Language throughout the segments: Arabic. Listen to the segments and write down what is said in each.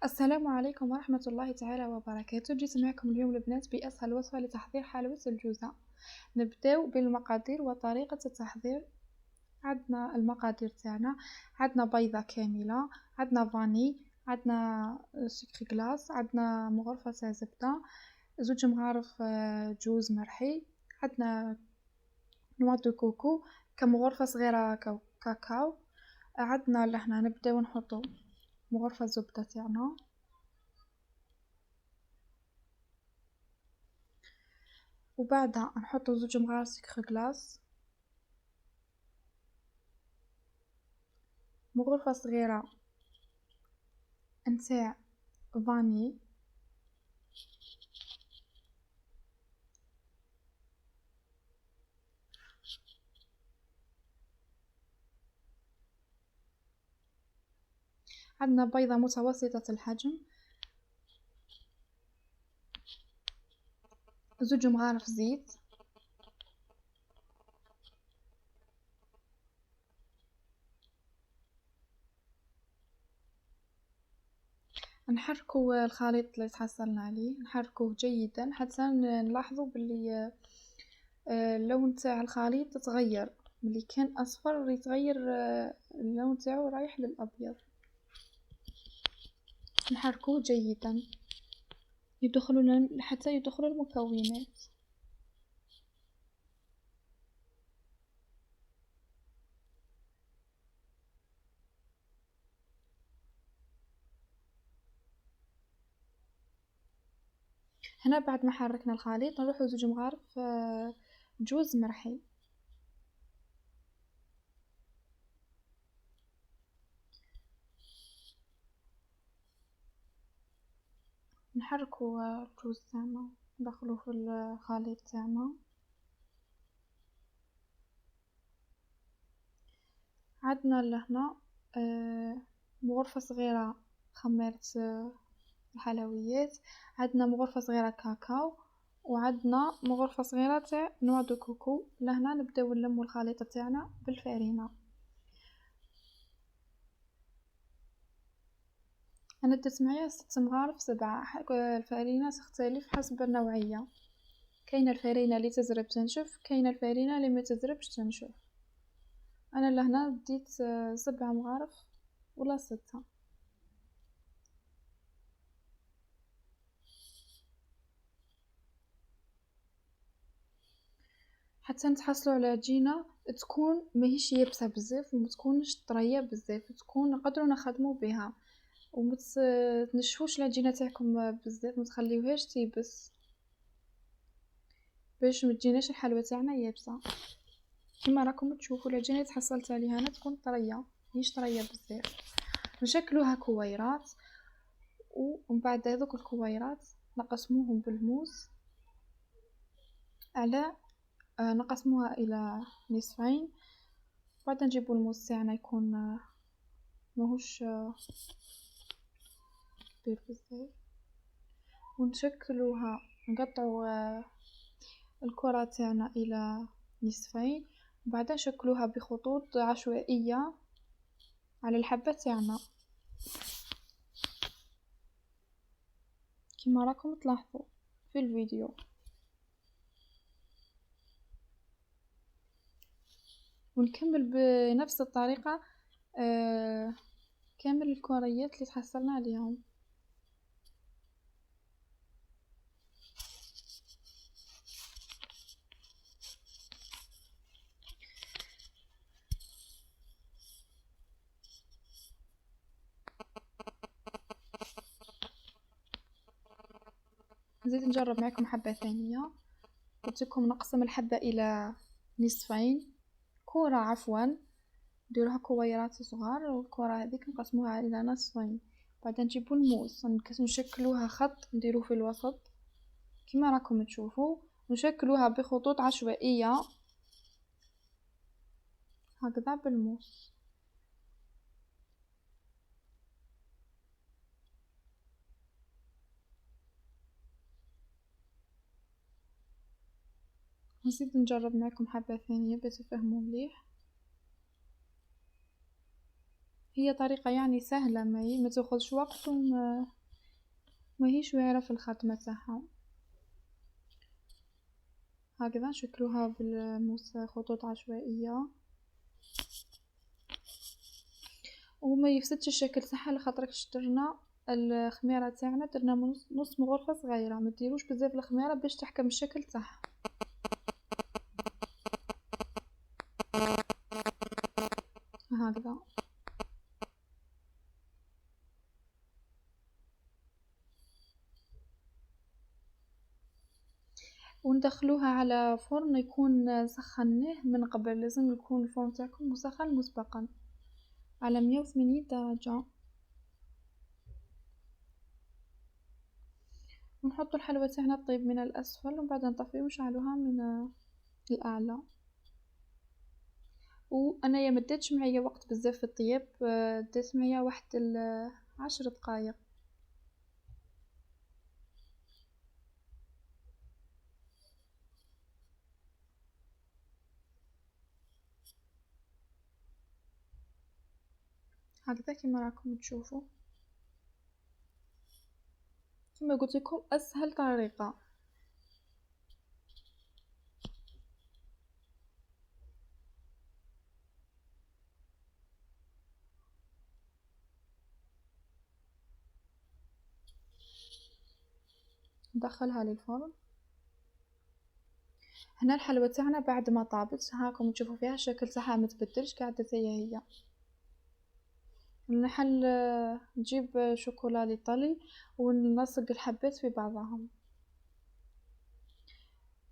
السلام عليكم ورحمة الله تعالى وبركاته. جيت معكم اليوم البنات بأسهل وصفة لتحضير حلوى الجوزة. نبداو بالمقادير وطريقة التحضير. عندنا المقادير تاعنا، عندنا بيضة كاملة، عندنا فاني، عندنا سكر كلاص، عندنا مغرفة تاع زبدة، زوج مغارف جوز مرحي، عندنا نوع دو كوكو، كمغرفة صغيرة كاكاو. عندنا لهنا نبداو نحطو مغرفة زبدة تاعنا، وبعدها نحطو زوج مغارف سكر كلاص، مغرفة صغيرة نتاع فاني، عندنا بيضة متوسطة الحجم، زوج مغارف زيت، نحركو الخليط اللي تحصلنا عليه، نحركوه جيدا حتى نلاحظوا باللي اللون تاع الخليط تغير، ملي كان اصفر يتغير اللون تاعو رايح للابيض. نحركوه جيدا حتى يدخلوا المكونات. هنا بعد ما حركنا الخليط نروحو زوج مغارف جوز مرحي، نحركو الجوز تاعنا ندخلوه في الخليط تاعنا. عندنا لهنا مغرفة صغيرة خميرة الحلويات، عندنا مغرفة صغيرة كاكاو، وعندنا مغرفة صغيرة تاع نوع دو كوكو. لهنا نبداو نلمو الخليط تاعنا بالفارينة. انا درت معايا 6 مغارف 7. الفارينة تختلف حسب النوعية، كاينه الفارينة اللي تزرب تنشف، كاينه الفارينة اللي ما تزربش تنشف. انا لهنا ديت 7 مغارف ولا 6. حتى نتحصلوا على عجينه تكون ماهيش يابسه بزاف وما تكونش طريه بزاف، تكون نقدروا نخدموا بها، وما تنشفوش العجينه تاعكم بزاف، ما تخليوهاش تيبس باش ما تجيناش الحلوى تاعنا يابسه. كما راكم تشوفوا العجينه اللي تحصلت عليها انا تكون طريه ماهيش طريه بزاف. نشكلوها كويرات، ومن بعد هذوك الكويرات نقسموهم بالموس على نقسموها الى نصفين. بعد نجيبو الموس تاعنا يكون ماهوش كبير بزاف، ونشكلوها نقطعو الكرة تاعنا الى نصفين، وبعدها نشكلوها بخطوط عشوائية على الحبة تاعنا كما راكم تلاحظوا في الفيديو. ونكمل بنفس الطريقة كامل الكريات اللي تحصلنا عليهم. نزيد نجرب معكم حبة ثانية. قلت لكم نقسم الحبة الى نصفين، كرة عفوا نديروها كويرات صغار، والكرة هذيك نقسموها الى نصفين. بعدين نجيبو الموس نشكلوها خط نديروه في الوسط كما راكم تشوفوا، نشكلوها بخطوط عشوائية هكذا بالموس. نزيد نجرب معكم حبة ثانية باش تفهموا مليح. هي طريقة يعني سهلة ما تاخذش وقت وما هيش واعرة في الخدمة تاعها. هكذا نشكلوها بالموس خطوط عشوائية وما يفسدش الشكل تاعها لخاطر درنا الخميرة تاعنا درنا نص مغرفة صغيرة، ما ديروش بزاف الخميرة باش تحكم الشكل تاعها. هكذا وندخلوها على فرن يكون سخناه من قبل، لازم يكون الفرن تاعكم مسخن مسبقا على 180 درجة. ونحط الحلوى تاعنا تطيب من الأسفل ومن بعد نطفي ونشعلوها من الأعلى. وأنايا مديتش معايا وقت بزاف في الطياب، دات معايا واحد 10 دقايق. هكذا كما راكم تشوفوا، كما قلت لكم اسهل طريقه. ندخلها للفرن. هنا الحلوى تاعنا بعد ما طابت هاكم تشوفوا فيها الشكل تاعها متبدلش، قاعده هي نحل نجيب شوكولا ايطالي ونلصق الحبات في بعضهم.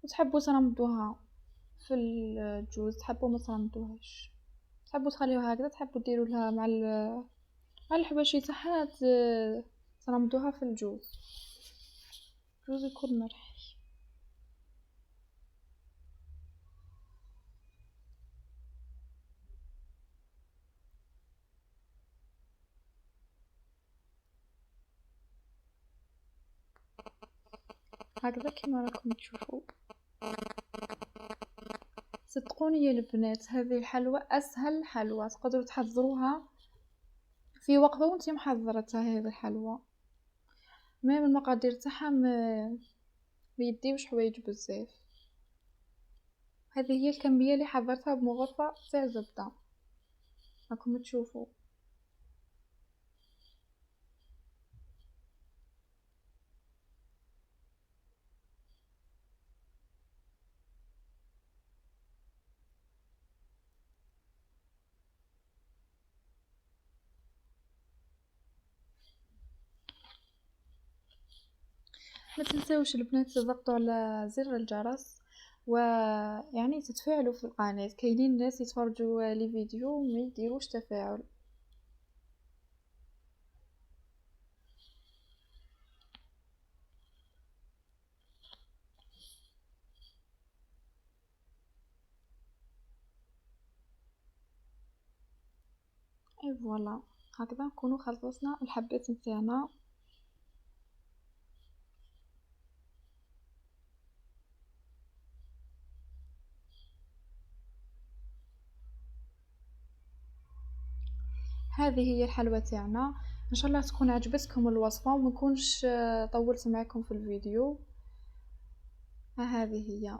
وتحبوا ترمضوها في الجوز، تحبوا ما ترمضوهاش، تحبوا تخليوها هكذا، تحبوا ديروا لها مع الحباشي تاعها ترمضوها في الجوز يكون مرحي. هكذا كما راكم تشوفوا. صدقوني يا البنات هذه الحلوى اسهل حلوى تقدروا تحضروها في وقفه وانتي محضرتها. هذه الحلوى ما من المقادير تاعها ما يديوش حوايج بزاف. هذه هي الكميه اللي حضرتها بمغرفه تاع زبده راكم تشوفوا. ما تنسوش البنات تضغطوا على زر الجرس ويعني تتفاعلوا في القناة. كاينين ناس يتفرجوا لي فيديو وما يديروش تفاعل. اي فوالا هكذا نكونوا خلصنا الحبات نتاعنا. هذه هي الحلوى تاعنا. ان شاء الله تكون عجبتكم الوصفه وما نكونش طولت معكم في الفيديو. هذه هي.